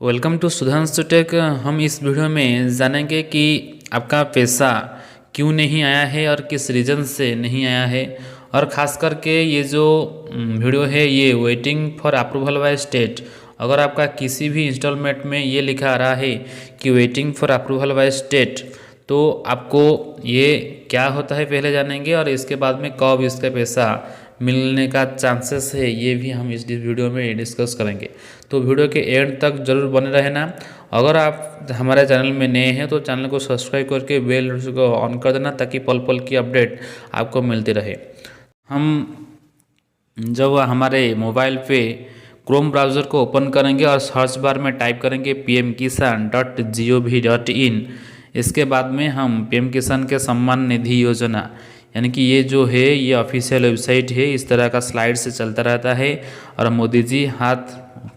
Welcome to Sudhanshu take. हम इस video में जानेंगे कि आपका पैसा क्यों नहीं आया है और किस रीज़न से नहीं आया है। और ख़ास करके ये जो वीडियो है ये waiting for approval by state. अगर आपका किसी भी इंस्टॉलमेंट में ये लिखा आ रहा है कि waiting for approval by state, तो आपको ये क्या होता है पहले जानेंगे और इसके बाद में कब इसका पैसा मिलने का चांसेस है ये भी हम इस वीडियो में डिस्कस करेंगे। तो वीडियो के एंड तक ज़रूर बने रहना। अगर आप हमारे चैनल में नए हैं तो चैनल को सब्सक्राइब करके बेल को ऑन कर देना ताकि पल पल की अपडेट आपको मिलती रहे। हम जब हमारे मोबाइल पे क्रोम ब्राउज़र को ओपन करेंगे और सर्च बार में टाइप करेंगे pmkisan.gov.in, इसके बाद में हम पीएम किसान के सम्मान निधि योजना यानी कि ये जो है ये ऑफिशियल वेबसाइट है। इस तरह का स्लाइड से चलता रहता है और मोदी जी हाथ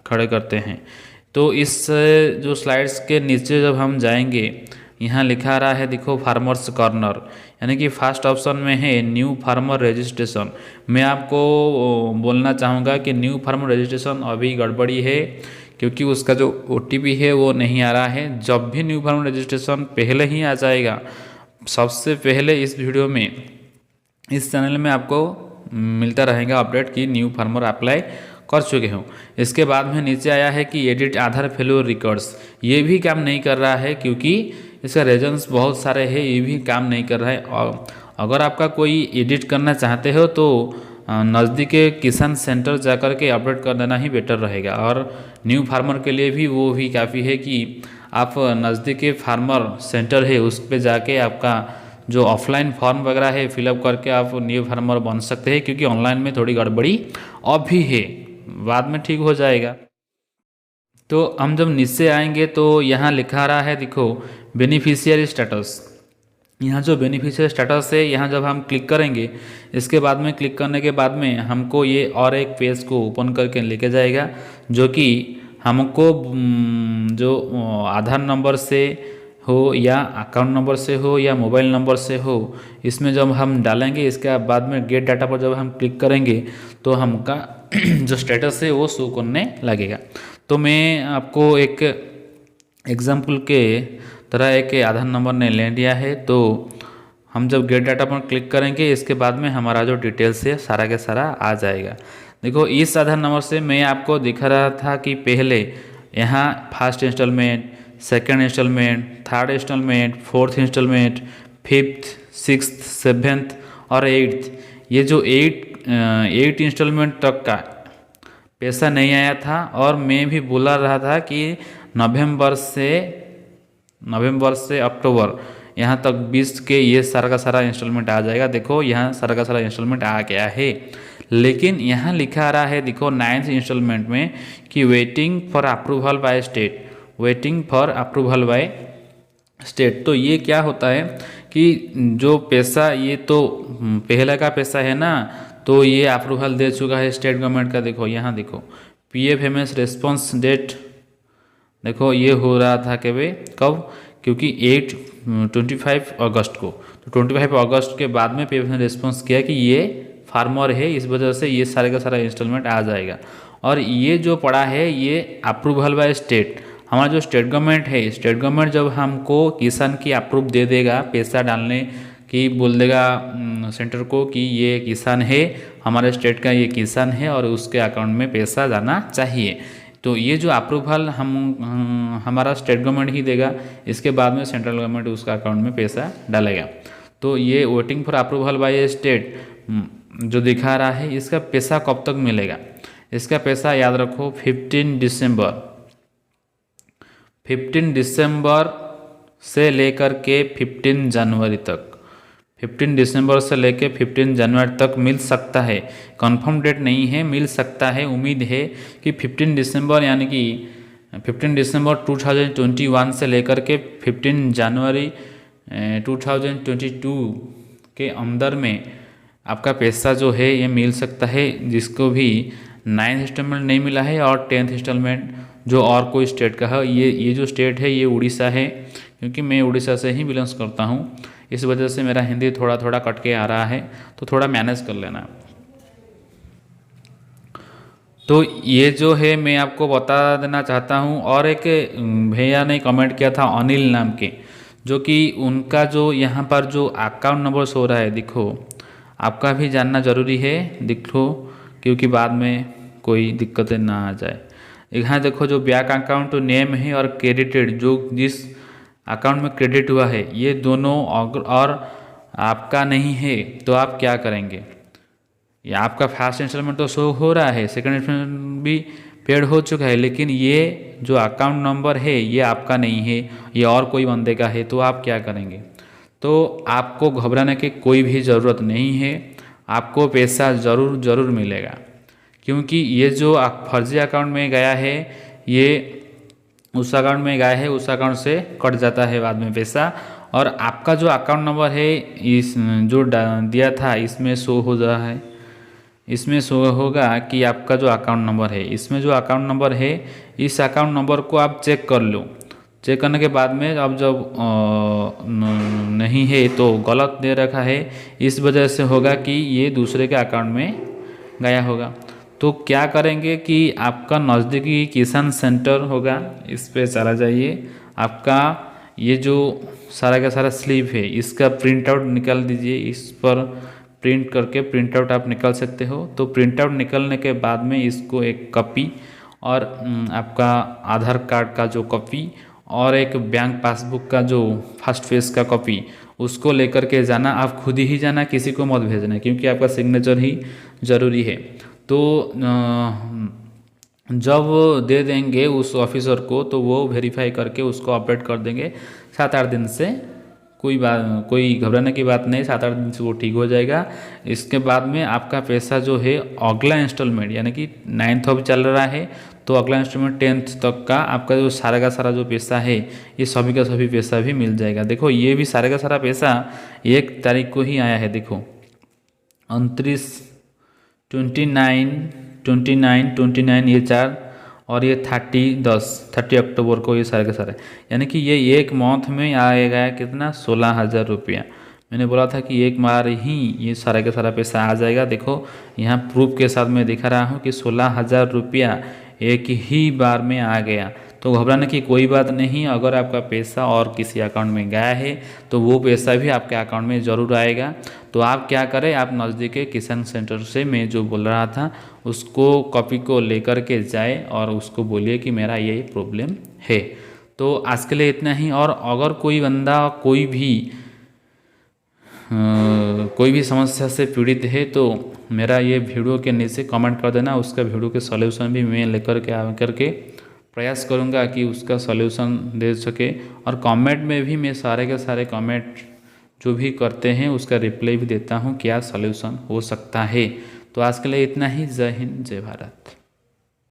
खड़े करते हैं। तो इस जो स्लाइड्स के नीचे जब हम जाएंगे यहाँ लिखा आ रहा है देखो फार्मर्स कॉर्नर, यानी कि फर्स्ट ऑप्शन में है न्यू फार्मर रजिस्ट्रेशन। मैं आपको बोलना चाहूँगा कि न्यू फार्मर रजिस्ट्रेशन अभी गड़बड़ी है क्योंकि उसका जो OTP है वो नहीं आ रहा है। जब भी न्यू फार्मर रजिस्ट्रेशन पहले ही आ जाएगा, सबसे पहले इस वीडियो में इस चैनल में आपको मिलता रहेगा अपडेट कि न्यू फार्मर अप्लाई कर चुके हो। इसके बाद में नीचे आया है कि एडिट आधार फेलो रिकॉर्ड्स, ये भी काम नहीं कर रहा है क्योंकि इसका रीजन्स बहुत सारे हैं, ये भी काम नहीं कर रहा है। और अगर आपका कोई एडिट करना चाहते हो तो नज़दीक के किसान सेंटर जाकर के अपडेट कर देना ही बेटर रहेगा। और न्यू फार्मर के लिए भी वो भी काफ़ी है कि आप नज़दीक के फार्मर सेंटर है उस पर जाके आपका जो ऑफलाइन फॉर्म वगैरह है फिलअप करके आप न्यू फार्मर बन सकते हैं, क्योंकि ऑनलाइन में थोड़ी गड़बड़ी अब भी है, बाद में ठीक हो जाएगा। तो हम जब नीचे आएंगे तो यहाँ लिखा रहा है देखो बेनिफिशियरी स्टेटस। यहाँ जो बेनिफिशियरी स्टेटस है यहाँ जब हम क्लिक करेंगे, इसके बाद में क्लिक करने के बाद में हमको ये और एक पेज को ओपन करके लेके जाएगा जो कि हमको जो आधार नंबर से हो या अकाउंट नंबर से हो या मोबाइल नंबर से हो, इसमें जब हम डालेंगे इसके बाद में गेट डाटा पर जब हम क्लिक करेंगे तो हमका जो स्टेटस है वो शो करने लगेगा। तो मैं आपको एक एग्जाम्पल के तरह एक आधार नंबर ने ले लिया है। तो हम जब गेट डाटा पर क्लिक करेंगे इसके बाद में हमारा जो डिटेल्स है सारा के सारा आ जाएगा। देखो इस आधार नंबर से मैं आपको दिखा रहा था कि पहले यहाँ first instalment, second instalment, third instalment, fourth instalment, fifth, sixth, seventh और एट्थ, ये जो एट इंस्टॉलमेंट तक का पैसा नहीं आया था। और मैं भी बोला रहा था कि नवंबर से अक्टूबर यहाँ तक 20 के ये सारा का सारा इंस्टॉलमेंट आ जाएगा। देखो यहाँ सारा का सारा इंस्टॉलमेंट आ गया है, लेकिन यहाँ लिखा आ रहा है देखो 9th इंस्टॉलमेंट में कि waiting for approval by state, waiting for approval by state. तो ये क्या होता है कि जो पैसा ये तो पहले का पैसा है ना, तो ये अप्रूवल दे चुका है स्टेट गवर्नमेंट का। देखो यहाँ देखो PFMS रिस्पॉन्स डेट, देखो ये हो रहा था कब, क्योंकि 25 अगस्त को। तो 25 अगस्त के बाद में PFMS ने रिस्पॉन्स किया कि ये फार्मर है, इस वजह से ये सारे का सारा इंस्टॉलमेंट आ जाएगा। और ये जो पड़ा है ये अप्रूवल बाय स्टेट, हमारा जो स्टेट गवर्नमेंट है, स्टेट गवर्नमेंट जब हमको किसान की अप्रूव दे देगा, पैसा डालने की बोल देगा सेंटर को कि ये किसान है, हमारे स्टेट का ये किसान है और उसके अकाउंट में पैसा जाना चाहिए। तो ये जो अप्रूवल हमारा स्टेट गवर्नमेंट ही देगा, इसके बाद में सेंट्रल गवर्नमेंट उसका अकाउंट में पैसा डालेगा। तो ये waiting for approval by state जो दिखा रहा है, इसका पैसा कब तक मिलेगा? इसका पैसा याद रखो 15 दिसंबर से लेकर के 15 जनवरी तक, 15 दिसंबर से लेकर 15 जनवरी तक मिल सकता है। कंफर्म डेट नहीं है, मिल सकता है। उम्मीद है कि 15 दिसंबर यानी कि 15 दिसंबर 2021 से लेकर के 15 जनवरी 2022 के अंदर में आपका पैसा जो है ये मिल सकता है। जिसको भी 9th इंस्टॉलमेंट नहीं मिला है और 10th इंस्टॉलमेंट जो और कोई स्टेट का है, ये जो स्टेट है ये उड़ीसा है, क्योंकि मैं उड़ीसा से ही बिलोंग्स करता हूँ, इस वजह से मेरा हिंदी थोड़ा थोड़ा कट के आ रहा है, तो थोड़ा मैनेज कर लेना। तो ये जो है मैं आपको बता देना चाहता हूँ। और एक भैया ने कमेंट किया था अनिल नाम के, जो कि उनका जो यहाँ पर जो अकाउंट नंबर शो रहा है, देखो आपका भी जानना ज़रूरी है, देखो, क्योंकि बाद में कोई दिक्कतें ना आ जाए। यहाँ देखो जो बैंक अकाउंट नेम है और क्रेडिटेड, जो जिस अकाउंट में क्रेडिट हुआ है, ये दोनों और आपका नहीं है, तो आप क्या करेंगे? ये आपका फर्स्ट इंस्टॉलमेंट तो शो हो रहा है, सेकंड इंस्टॉलमेंट भी पेड हो चुका है, लेकिन ये जो अकाउंट नंबर है ये आपका नहीं है, ये और कोई बंदे का है, तो आप क्या करेंगे? तो आपको घबराने की कोई भी ज़रूरत नहीं है, आपको पैसा ज़रूर मिलेगा, क्योंकि ये जो फर्जी अकाउंट में गया है, ये उस अकाउंट में गया है, उस अकाउंट से कट जाता है बाद में पैसा। और आपका जो अकाउंट नंबर है, इस जो दिया था इसमें शो हो रहा है, इसमें शो होगा कि आपका जो अकाउंट नंबर है, इसमें जो अकाउंट नंबर है, इस अकाउंट नंबर को आप चेक कर लो। चेक करने के बाद में अब जब नहीं है तो गलत दे रखा है, इस वजह से होगा कि ये दूसरे के अकाउंट में गया होगा। तो क्या करेंगे कि आपका नज़दीकी किसान सेंटर होगा, इस पे चला जाइए। आपका ये जो सारा का सारा स्लिप है, इसका प्रिंट आउट निकाल दीजिए, इस पर प्रिंट करके प्रिंट आउट आप निकाल सकते हो। तो प्रिंट आउट निकलने के बाद में इसको एक कॉपी और आपका आधार कार्ड का जो कॉपी और एक बैंक पासबुक का जो फर्स्ट पेज का कॉपी, उसको लेकर के जाना। आप खुद ही जाना, किसी को मत भेजना, क्योंकि आपका सिग्नेचर ही ज़रूरी है। तो जब दे देंगे उस ऑफिसर को, तो वो वेरीफाई करके उसको अपडेट कर देंगे 7-8 दिन से। कोई घबराने की बात नहीं, 7-8 दिन से वो ठीक हो जाएगा। इसके बाद में आपका पैसा जो है अगला इंस्टॉलमेंट, यानी कि 9th अभी चल रहा है, तो अगला इंस्टॉलमेंट 10th तक का आपका जो सारा का सारा जो पैसा है, ये सभी का सभी पैसा भी मिल जाएगा। देखो ये भी सारा का सारा पैसा 1 तारीख को ही आया है, देखो 29, 29 ये 4, और ये 30 अक्टूबर को ये सारे के सारे, यानी कि ये एक मंथ में आएगा कितना, 16,000 रुपया। मैंने बोला था कि एक बार ही ये सारा का सारा पैसा आ जाएगा। देखो यहाँ प्रूफ के साथ मैं दिखा रहा हूँ कि 16,000 रुपया एक ही बार में आ गया। तो घबराने की कोई बात नहीं। अगर आपका पैसा और किसी अकाउंट में गया है, तो वो पैसा भी आपके अकाउंट में ज़रूर आएगा। तो आप क्या करें, आप नज़दीक के किसान सेंटर से मैं जो बोल रहा था, उसको कॉपी को लेकर के जाए और उसको बोलिए कि मेरा ये प्रॉब्लम है। तो आज के लिए इतना ही। और अगर कोई बंदा कोई भी समस्या से पीड़ित है, तो मेरा ये वीडियो के नीचे कमेंट कर देना, उसका वीडियो के सॉल्यूशन भी मैं लेकर के आकर के प्रयास करूँगा कि उसका सॉल्यूशन दे सके। और कमेंट में भी मैं सारे के सारे कमेंट जो भी करते हैं उसका रिप्लाई भी देता हूँ, क्या सॉल्यूशन हो सकता है। तो आज के लिए इतना ही। जय हिंद, जय भारत।